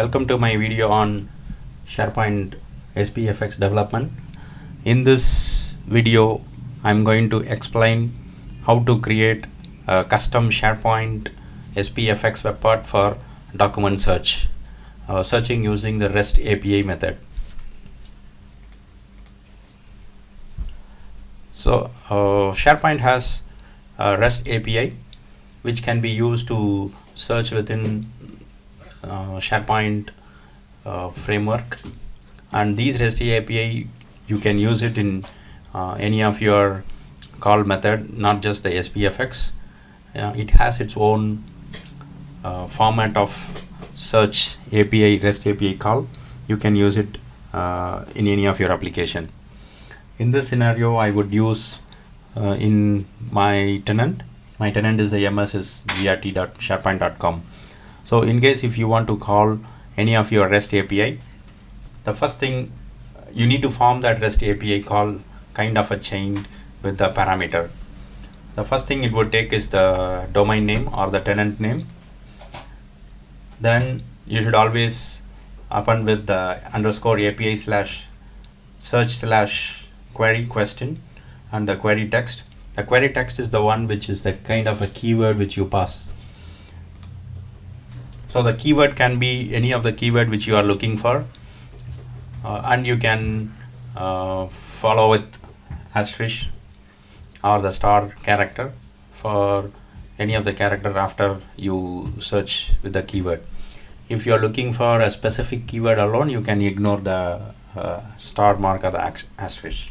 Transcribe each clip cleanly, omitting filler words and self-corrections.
Welcome to my video on SharePoint SPFx development. In this video, I'm going to explain how to create a custom SharePoint SPFx WebPart for document search, searching using the REST API method. So SharePoint has a REST API which can be used to search within SharePoint framework, and these REST API you can use it in any of your call method, not just the SPFx. It has its own format of search API, REST API call. You can use it in any of your application. In this scenario, I would use in my tenant. My tenant is the ms.grt.sharepoint.com. So in case if you want to call any of your REST API, the first thing you need to form that REST API call kind of a chain with the parameter. The first thing it would take is the domain name or the tenant name. Then you should always append with the underscore API slash search slash query question and the query text. The query text is the one which is the kind of a keyword which you pass. So the keyword can be any of the keyword which you are looking for, and you can follow with asterisk or the star character for any of the character after you search with the keyword. If you are looking for a specific keyword alone, you can ignore the star mark or the asterisk.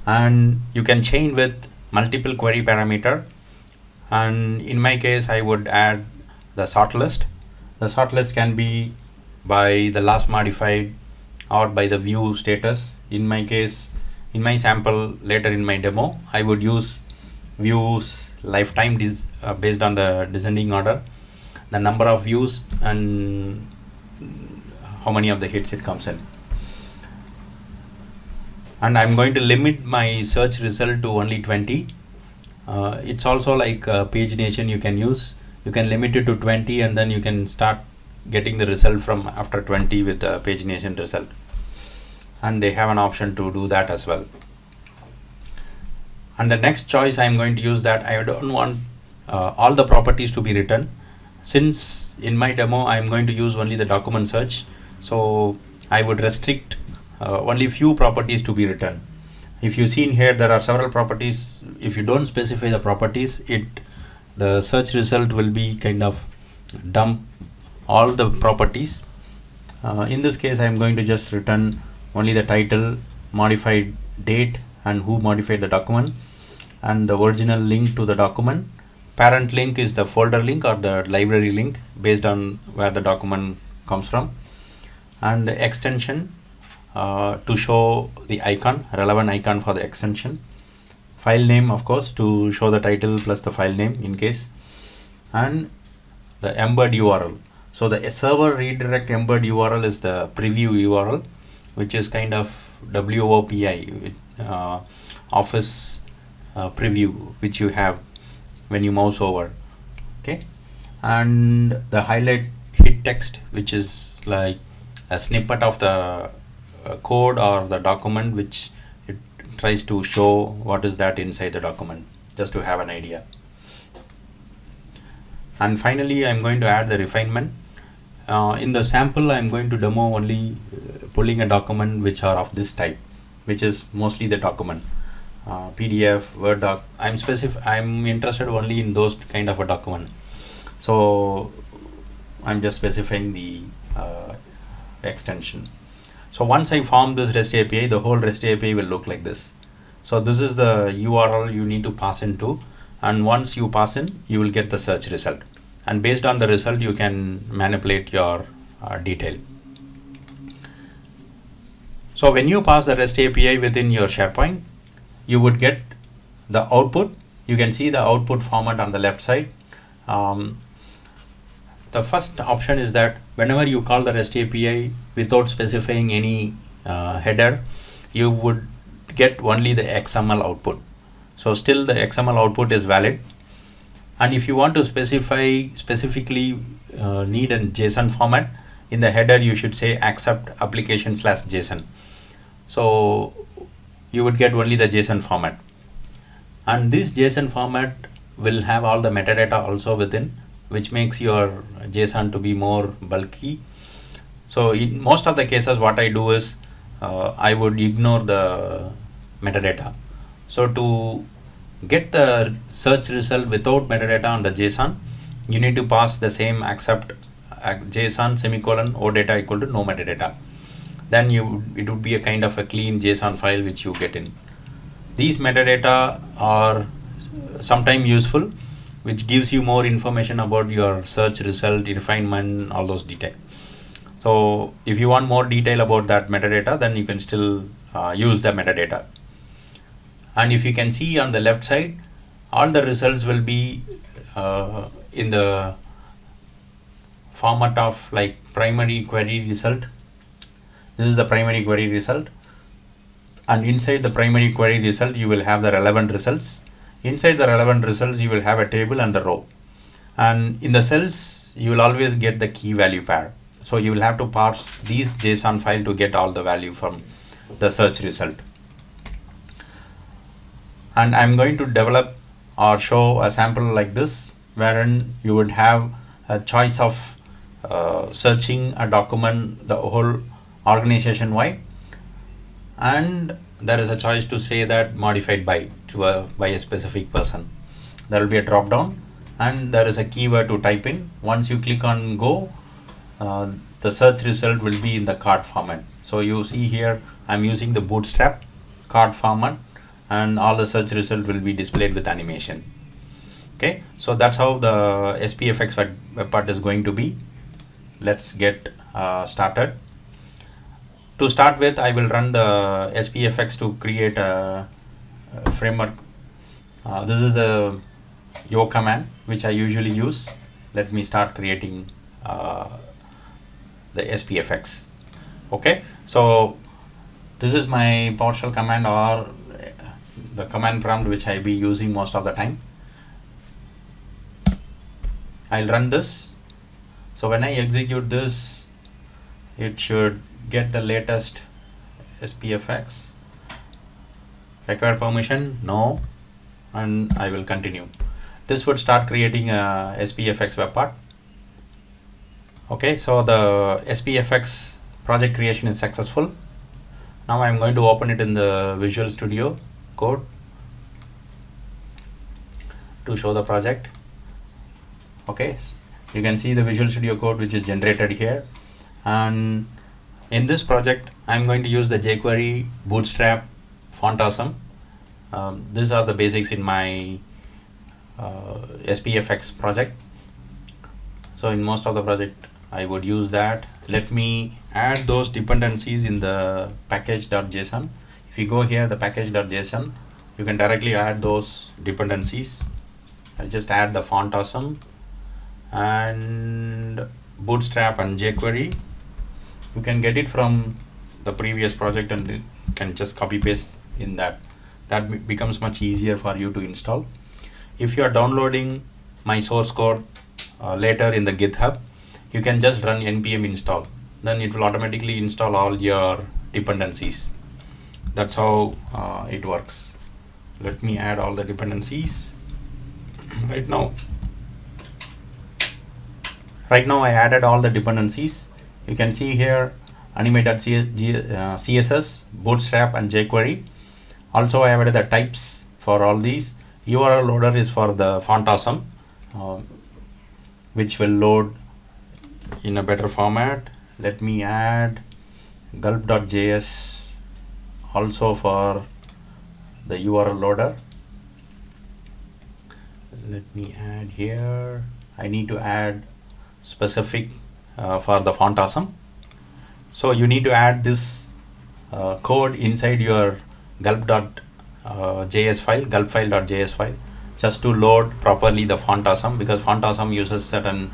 And you can chain with multiple query parameter. And in my case, I would add the sort list. The sort list can be by the last modified or by the view status. In my case, in my sample later in my demo, I would use views lifetime based on the descending order, the number of views and how many of the hits it comes in. And I'm going to limit my search result to only 20. It's also like pagination you can use. You can limit it to 20 and then you can start getting the result from after 20 with the pagination result. And they have an option to do that as well. And the next choice I'm going to use that I don't want all the properties to be written. Since in my demo I'm going to use only the document search, so I would restrict only few properties to be written. If you see in here, there are several properties. If you don't specify the properties, the search result will be kind of dump all the properties. In this case, I'm going to just return only the title, modified date, and who modified the document, and the original link to the document. Parent link is the folder link or the library link based on where the document comes from, and the extension to show the icon, relevant icon for the extension. File name, of course, to show the title plus the file name in case, and the embed URL. So the server redirect embed URL is the preview URL, which is kind of WOPI, Office preview, which you have when you mouse over. Okay, and the highlight hit text, which is like a snippet of the code or the document which it tries to show what is that inside the document, just to have an idea. And finally, I'm going to add the refinement. In the sample, I'm going to demo only pulling a document which are of this type, which is mostly the document, PDF, Word doc. I'm interested only in those kind of a document. So I'm just specifying the extension. So once I form this REST API, the whole REST API will look like this. So this is the URL you need to pass into, and once you pass in, you will get the search result. And based on the result, you can manipulate your detail. So when you pass the REST API within your SharePoint, you would get the output. You can see the output format on the left side. The first option is that whenever you call the REST API without specifying any header, you would get only the XML output. So still the XML output is valid. And if you want to specifically need a JSON format. In the header you should say accept application / JSON. So you would get only the JSON format, and this JSON format will have all the metadata also within, which makes your JSON to be more bulky. So in most of the cases what I do is I would ignore the metadata. So to get the search result without metadata on the JSON, you need to pass the same accept JSON semicolon OData equal to no metadata. Then it would be a kind of a clean JSON file which you get in. These metadata are sometimes useful, which gives you more information about your search result, refinement, all those details. So if you want more detail about that metadata, then you can still use the metadata. And if you can see on the left side, all the results will be in the format of like primary query result. This is the primary query result, and inside the primary query result you will have the relevant results. Inside the relevant results you will have a table and the row, and in the cells you will always get the key value pair. So you will have to parse these JSON file to get all the value from the search result. And I'm going to develop or show a sample like this, wherein you would have a choice of searching a document the whole organization wide, and there is a choice to say that modified by a specific person. There will be a drop down, and there is a keyword to type in. Once you click on go, the search result will be in the card format. So you see here I'm using the bootstrap card format, and all the search result will be displayed with animation. Okay, so that's how the SPFx WebPart is going to be. Let's get started. To start with, I will run the SPFx to create a framework. This is the yo command which I usually use. Let me start creating the SPFx. Okay, so this is my PowerShell command, or the command prompt which I be using most of the time. I'll run this. So when I execute this, it should get the latest SPFx. Require permission? No. And I will continue. This would start creating a SPFx WebPart. Okay, so the SPFx project creation is successful. Now I'm going to open it in the Visual Studio Code to show the project. Okay, you can see the Visual Studio Code which is generated here, and in this project I'm going to use the jQuery, Bootstrap, Font Awesome. These are the basics in my SPFx project. So in most of the project I would use that. Let me add those dependencies in the package.json. If you go here, the package.json, you can directly add those dependencies. I'll just add the Font Awesome and Bootstrap and jQuery. You can get it from the previous project and you can just copy paste in that. That becomes much easier for you to install. If you are downloading my source code later in the GitHub, you can just run npm install. Then it will automatically install all your dependencies. That's how it works. Let me add all the dependencies. Right now I added all the dependencies. You can see here animate.css, Bootstrap and jQuery. Also I added the types for all these. URL loader is for the Font Awesome, which will load in a better format. Let me add gulp.js also for the URL loader. Let me add here. I need to add specific for the Font Awesome. So you need to add this code inside your gulp.js file, gulpfile.js file, just to load properly the Font Awesome, because Font Awesome uses certain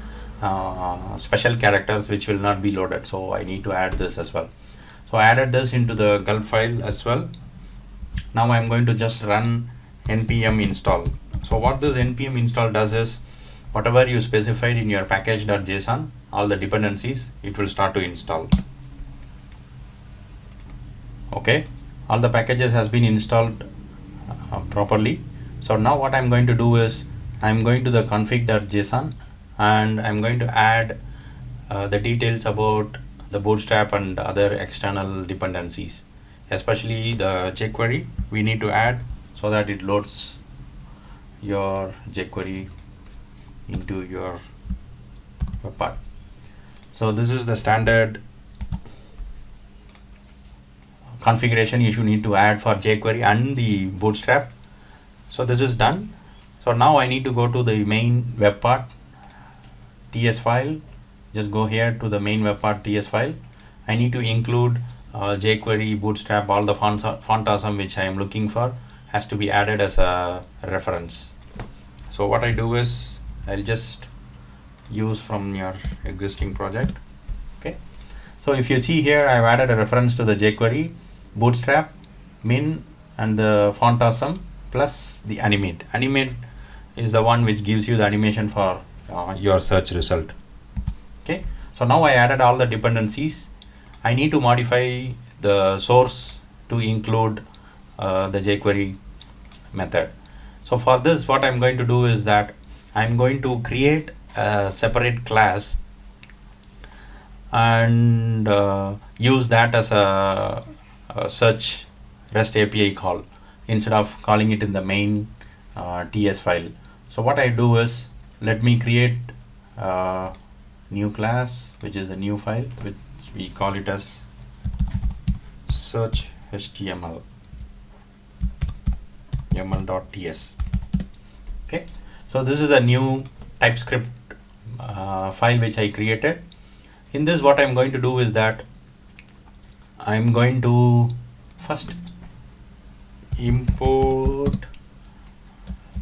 special characters which will not be loaded. So I need to add this as well. So I added this into the gulp file as well. Now I'm going to just run npm install. So what this npm install does is, whatever you specified in your package.json, all the dependencies, it will start to install. Okay, all the packages has been installed properly. So now what I'm going to do is I'm going to the config.json and I'm going to add the details about the bootstrap and other external dependencies, especially the jQuery we need to add so that it loads your jQuery into your WebPart. So this is the standard configuration you should need to add for jQuery and the bootstrap. So this is done. So now I need to go to the main WebPart TS file. Just go here to the main WebPart TS file. I need to include jQuery, bootstrap, all the font awesome which I am looking for has to be added as a reference. So what I do is I'll just use from your existing project. Okay, so if you see here, I've added a reference to the jQuery, bootstrap, min, and the font awesome plus the animate. Animate is the one which gives you the animation for your search result. Okay, so now I added all the dependencies. I need to modify the source to include the jQuery method. So for this, what I'm going to do is that I'm going to create a separate class and use that as a search REST API call instead of calling it in the main TS file. So what I do is, let me create a new class, which is a new file, which we call it as search HTML YAML.ts. Okay, so this is a new TypeScript file which I created. In this, what I'm going to do is that I'm going to first import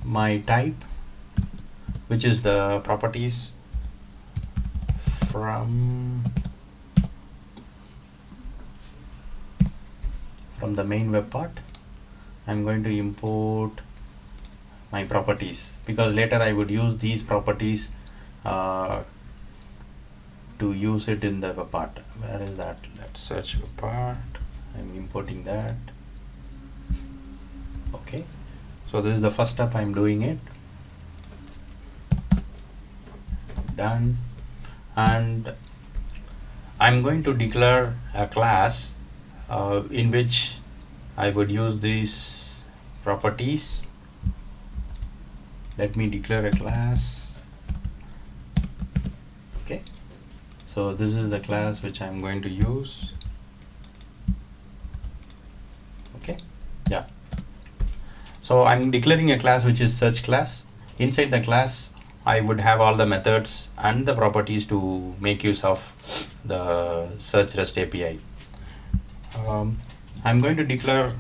my type, which is the properties from the main web part. I'm going to import my properties because later I would use these properties to use it in the web part. Where is that? Let's search web part. I'm importing that. Okay, so this is the first step. I'm doing it. Done. And I'm going to declare a class in which I would use these properties. Let me declare a class. Okay, so this is the class which I'm going to use. Okay, yeah. So I'm declaring a class which is search class. Inside the class, I would have all the methods and the properties to make use of the search REST API. I'm going to declare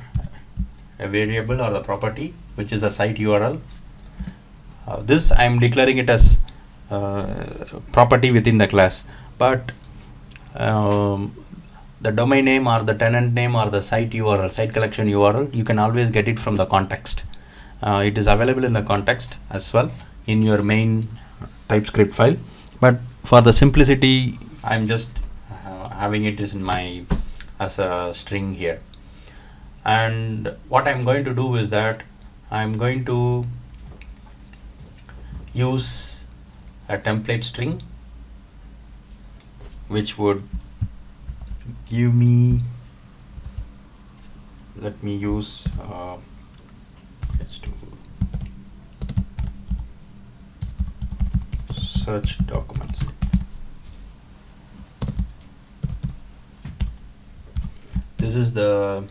a variable or the property which is a site URL. This I'm declaring it as property within the class, but the domain name or the tenant name or the site URL, site collection URL, you can always get it from the context. It is available in the context as well in your main TypeScript file, but for the simplicity, I'm just having it is in my as a string here. And what I'm going to do is that I'm going to use a template string which would give me, let me use let's do search documents. This is the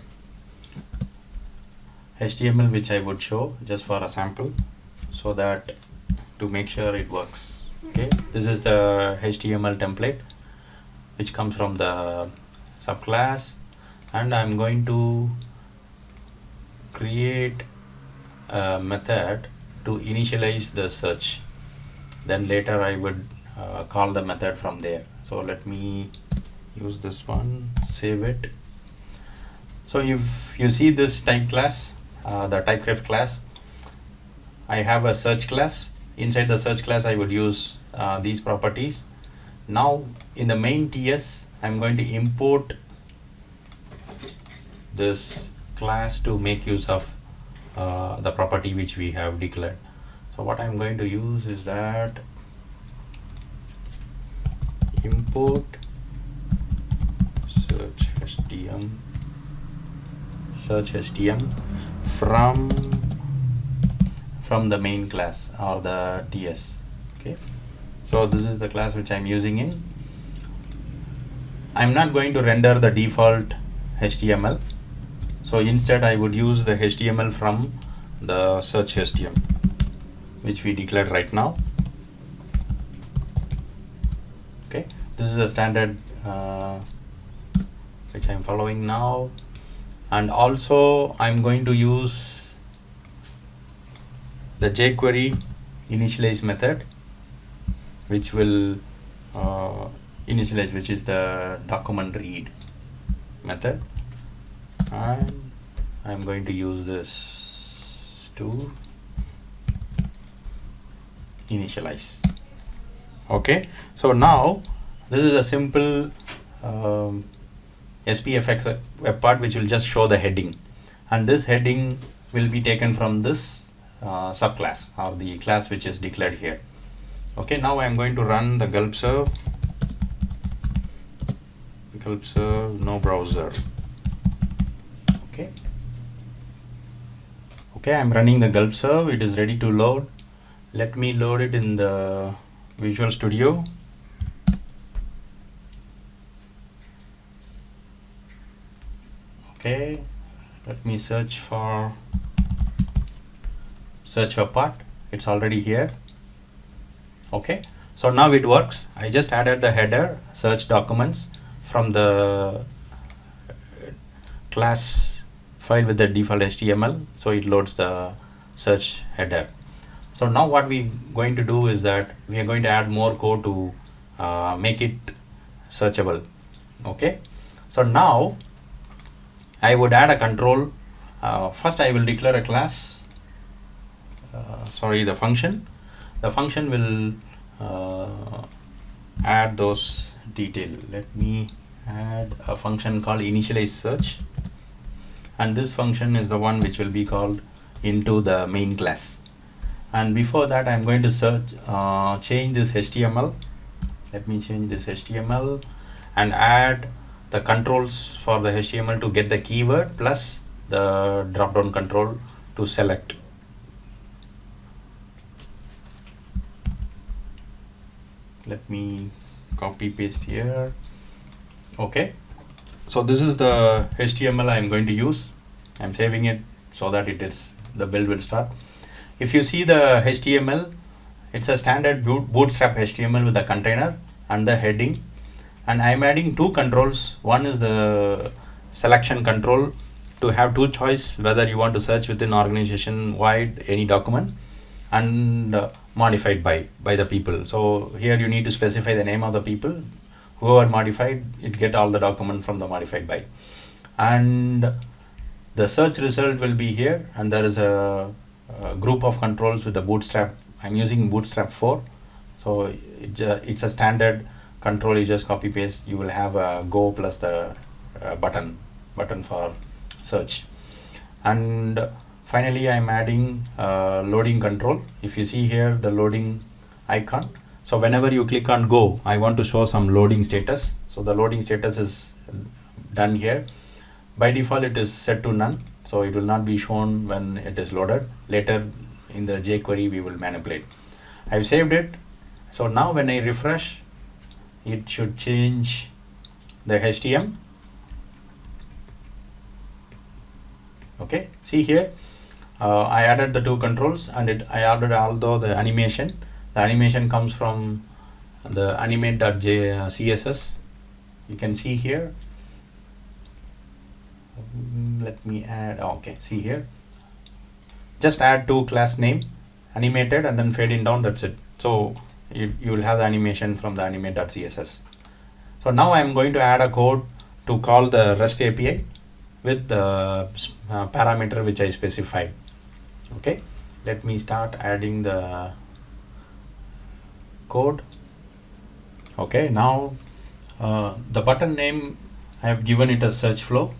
HTML which I would show just for a sample, so that to make sure it works. Okay, this is the HTML template which comes from the subclass, and I'm going to create a method to initialize the search. Then later I would call the method from there. So let me use this one, save it. So if you see this type class, the TypeScript class, I have a search class inside the search class I would use these properties. Now in the main TS I'm going to import this class to make use of the property which we have declared. So what I'm going to use is that import search stm from the main class or the TS. Okay, so this is the class which I'm using in. I'm not going to render the default HTML, so instead I would use the HTML from the search STM which we declared right now. Okay, this is a standard which I'm following now, and also I'm going to use the jQuery initialize method which will initialize, which is the document read method, and I'm going to use this to initialize. Okay, so now this is a simple SPFx WebPart which will just show the heading, and this heading will be taken from this subclass or the class which is declared here. Okay, now I'm going to run the gulp serve no browser. Okay, I'm running the gulp serve. It is ready to load. Let me load it in the Visual Studio. Okay, let me search for part. It's already here. Okay, so now it works. I just added the header search documents from the class file with the default HTML, so it loads the search header. So now what we're going to do is that we are going to add more code to make it searchable. Okay, so now I would add a control. First I will declare a class, the function. The function will add those details. Let me add a function called initialize search, and this function is the one which will be called into the main class. And before that I'm going to change this HTML. Let me change this HTML and add the controls for the HTML to get the keyword plus the drop down control to select. Let me copy paste here. Okay, so this is the HTML I'm going to use. I'm saving it so that the build will start. If you see the HTML, it's a standard bootstrap HTML with a container and the heading, and I'm adding two controls. One is the selection control to have two choice whether you want to search within organization wide any document, and modified by the people. So here you need to specify the name of the people. Whoever modified it, get all the document from the modified by, and the search result will be here, and there is a group of controls with the bootstrap. I'm using bootstrap 4, so it's a standard control. You just copy paste. You will have a go plus the button for search, and finally I'm adding loading control. If you see here the loading icon, so whenever you click on go, I want to show some loading status. So the loading status is done here. By default it is set to none, so it will not be shown when it is loaded. Later in the jQuery we will manipulate. I've saved it. So now when I refresh, it should change the HTML. Okay, see here, I added the two controls, and I added although the animation. The animation comes from the animate.css. You can see here. Let me add. Okay, see here. Just add two class name, animated, and then fade in down. That's it. So you will have the animation from the animate.css. So now I'm going to add a code to call the REST API with the parameter which I specified. Okay, let me start adding the code. Okay, now the button name, I have given it a search flow,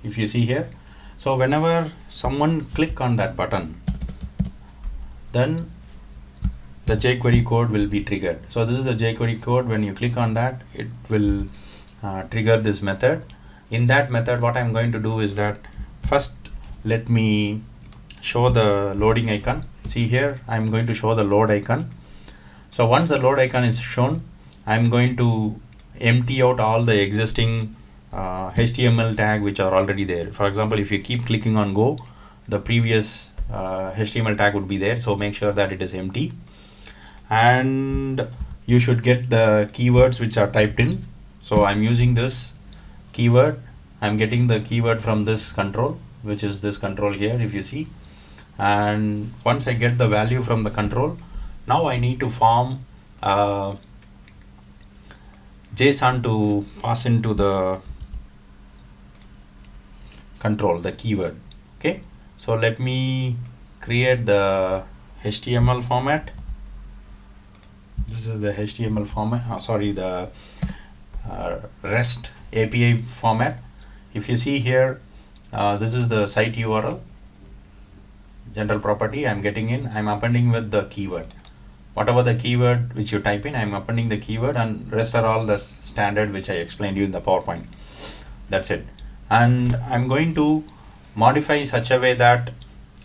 if you see here. So whenever someone click on that button, then the jQuery code will be triggered. So this is the jQuery code. When you click on that, it will trigger this method. In that method, what I'm going to do is that first let me show the loading icon. See here, I'm going to show the load icon. So once the load icon is shown, I'm going to empty out all the existing HTML tag which are already there. For example, if you keep clicking on go, the previous HTML tag would be there. So make sure that it is empty. And you should get the keywords which are typed in. So I'm using this keyword. I'm getting the keyword from this control, which is this control here, if you see. And once I get the value from the control, now I need to form JSON to pass into the control, the keyword. Okay, so let me create the HTML format. This is the HTML format, the REST API format. If you see here, this is the site URL, general property I'm getting in. I'm appending with the keyword. Whatever the keyword which you type in, I'm appending the keyword, and rest are all the standard which I explained you in the PowerPoint. That's it. And I'm going to modify such a way that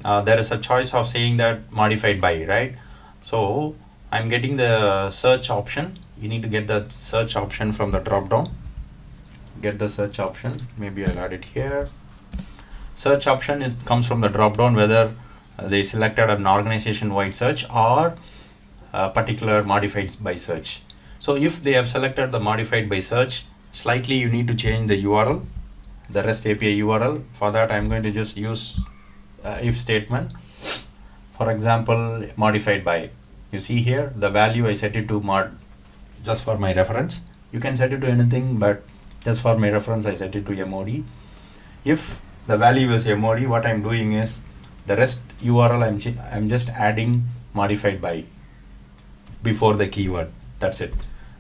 there is a choice of saying that modified by, right? So I'm getting the search option. You need to get the search option from the drop down. Get the search option. Maybe I'll add it here. Search option comes from the drop down, whether they selected an organization wide search or particular modified by search. So if they have selected the modified by search, slightly you need to change the URL, the REST API URL. For that, I'm going to just use if statement. For example, modified by. You see here, the value I set it to mod, just for my reference. You can set it to anything, but just for my reference, I set it to MOD. If the value is MOD, what I'm doing is the REST URL, I'm just adding modified by before the keyword. That's it.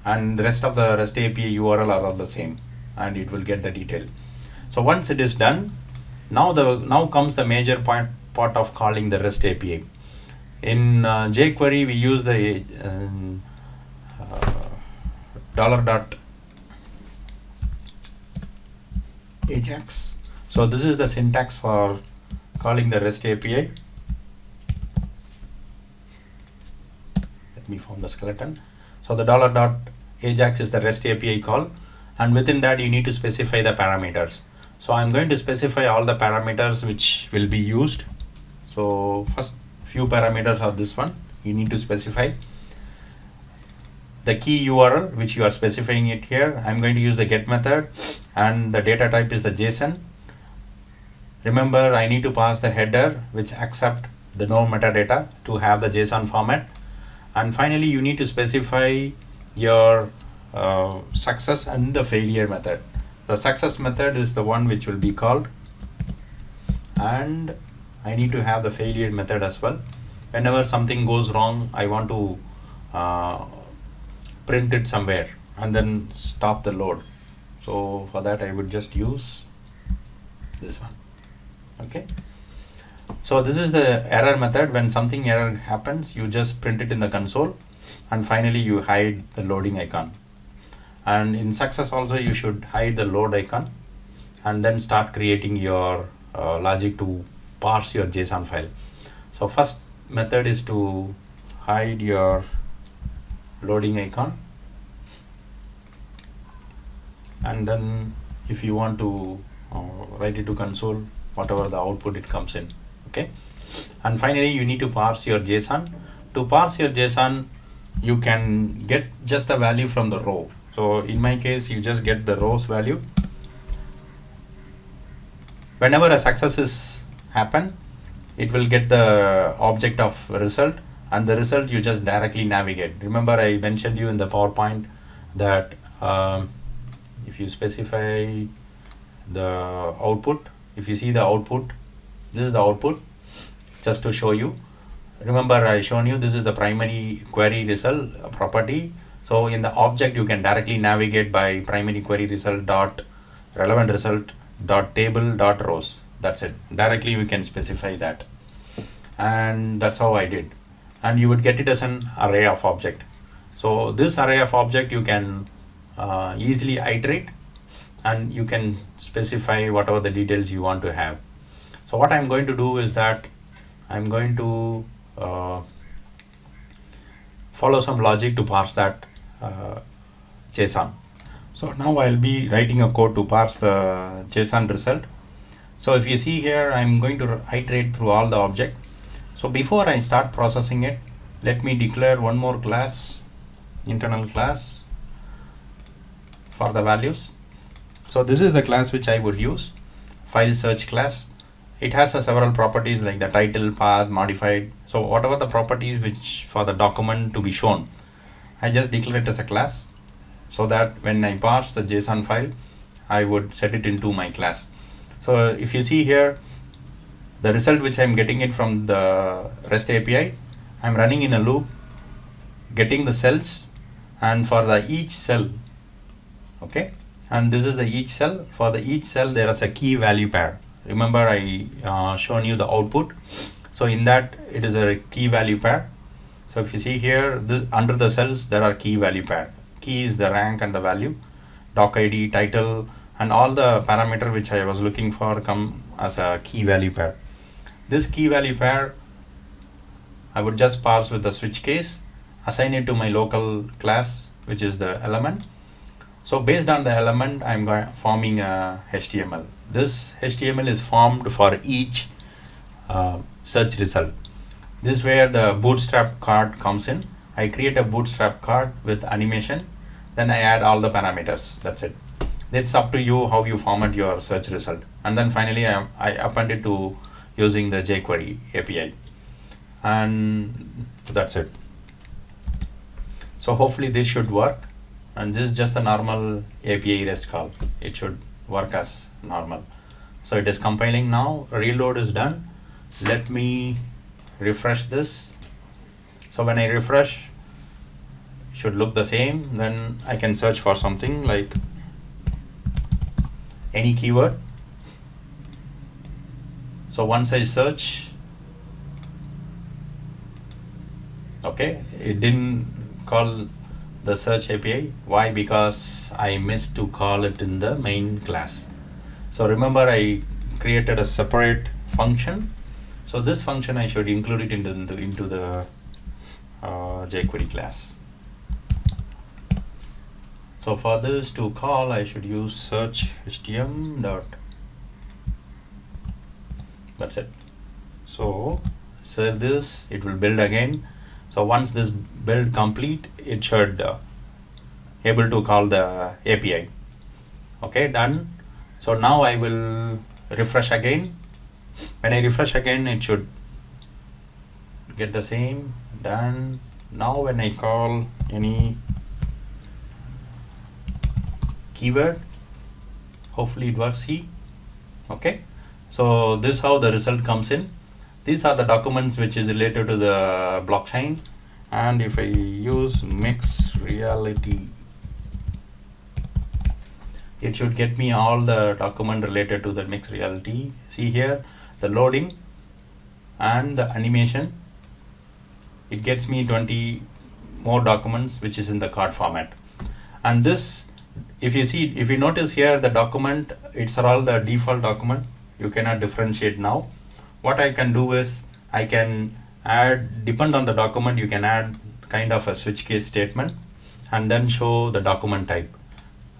And the rest of the REST API URL are all the same, and it will get the detail. So once it is done, now comes the major part of calling the REST API. In jQuery, we use the $.ajax. So this is the syntax for calling the REST API. Let me form the skeleton. So the $.ajax is the REST API call, and within that you need to specify the parameters. So I'm going to specify all the parameters which will be used. So first few parameters are this one. You need to specify the key URL which you are specifying it here. I'm going to use the get method, and the data type is the JSON. Remember, I need to pass the header which accept the no metadata to have the JSON format. And finally, you need to specify your success and the failure method. The success method is the one which will be called, and I need to have the failure method as well. Whenever something goes wrong, I want to print it somewhere and then stop the load. So for that, I would just use this one. Okay. So this is the error method. When something error happens, you just print it in the console, and finally you hide the loading icon. And in success also, you should hide the load icon and then start creating your logic to parse your JSON file. So first method is to hide your loading icon, and then if you want to write it to console, whatever the output it comes in. Okay. And finally, you need to parse your JSON. To parse your JSON, you can get just the value from the row. So in my case, you just get the rows value. Whenever a success is happen, it will get the object of result, and the result you just directly navigate. Remember, I mentioned you in the PowerPoint that if you specify the output, if you see the output, this is the output, just to show you. remember I shown you this is the primary query result property. So in the object you can directly navigate by primary query result dot relevant result dot table dot rows. That's it. Directly we can specify that, and that's how I did. And you would get it as an array of object. So this array of object you can easily iterate, and you can specify whatever the details you want to have. So what I'm going to do is that I'm going to follow some logic to parse that JSON. So now I'll be writing a code to parse the JSON result. So if you see here, I'm going to iterate through all the object. So before I start processing it, let me declare one more class, internal class for the values. So this is the class which I would use, file search class. It has several properties like the title, path, modified. So whatever the properties which for the document to be shown, I just declare it as a class, so that when I parse the JSON file, I would set it into my class. So if you see here, the result which I'm getting it from the REST API, I'm running in a loop, getting the cells, and for the each cell, okay, and this is the each cell. For the each cell, there is a key value pair. Remember I shown you the output. So in that it is a key value pair. So if you see here, under the cells there are key value pair. Key is the rank and the value, doc ID, title, and all the parameter which I was looking for come as a key value pair. This key value pair I would just parse with the switch case, assign it to my local class, which is the element. So based on the element, I'm forming a HTML. This HTML is formed for each search result. This is where the bootstrap card comes in. I create a bootstrap card with animation, then I add all the parameters. That's it. It's up to you how you format your search result. And then finally I append it to using the jQuery API. And that's it. So hopefully this should work. And this is just a normal API REST call. It should work as normal. So it is compiling now. Reload is done. Let me refresh this. So when I refresh, it should look the same. Then I can search for something like any keyword. So once I search, okay, it didn't call the search API. Why? Because I missed to call it in the main class. So remember I created a separate function. So this function I should include it into the jQuery class. So for this to call, I should use search htm dot. That's it. So save this, it will build again. So once this build complete, it should able to call the API. Okay, done. So now I will refresh again. When I refresh again, it should get the same. Done. Now when I call any keyword, hopefully it works. See, okay. So this is how the result comes in. These are the documents which is related to the blockchain. And if I use mixed reality, it should get me all the document related to the mixed reality. See here, the loading and the animation. It gets me 20 more documents which is in the card format. And this, if you notice here, the document, it's all the default document. You cannot differentiate now. What I can do is I can add, depend on the document, you can add kind of a switch case statement and then show the document type.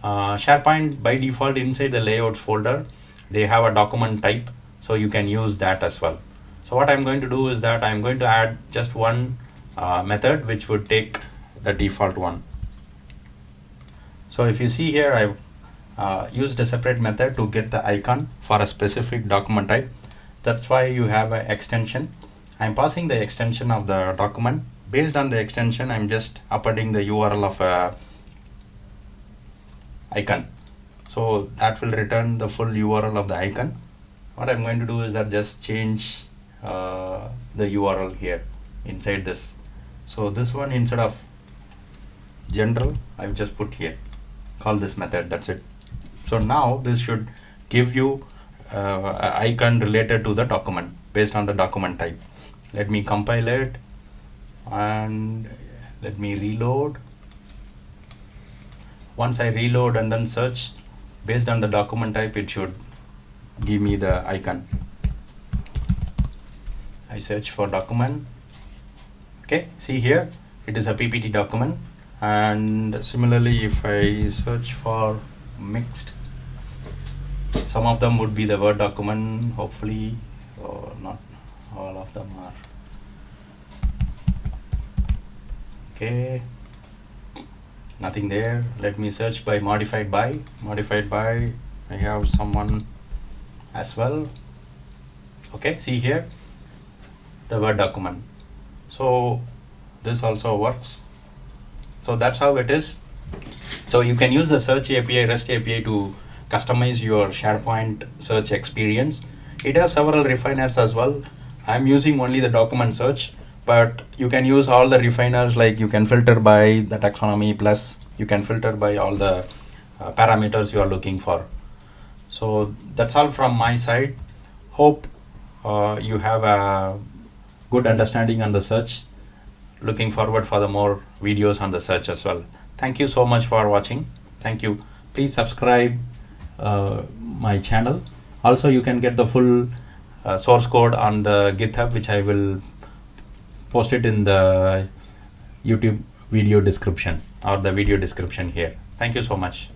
SharePoint by default inside the layouts folder, they have a document type, so you can use that as well. So what I'm going to do is that I'm going to add just one method which would take the default one. So if you see here, I've used a separate method to get the icon for a specific document type. That's why you have an extension. I'm passing the extension of the document. Based on the extension, I'm just appending the URL of a icon. So that will return the full URL of the icon. What I'm going to do is that just change the URL here. inside this. So this one, instead of general, I've just put here, call this method, that's it. So now this should give you an icon related to the document based on the document type. Let me compile it and let me reload. Once I reload and then search based on the document type, it should give me the icon. I search for document. Okay, see here it is a PPT document. And similarly, if I search for mixed, some of them would be the Word document, hopefully, or not all of them are. Okay, nothing there. Let me search by modified by. I have someone as well. Okay, see here the Word document. So this also works. So that's how it is. So you can use the Search API, REST API to customize your SharePoint search experience. It has several refiners as well. I'm using only the document search, but you can use all the refiners, like you can filter by the taxonomy, plus you can filter by all the parameters you are looking for. So that's all from my side. Hope you have a good understanding on the search. Looking forward for the more videos on the search as well. Thank you so much for watching. Thank you. Please subscribe my channel. Also, you can get the full source code on the GitHub, which I will post it in the YouTube video description or the video description here. Thank you so much.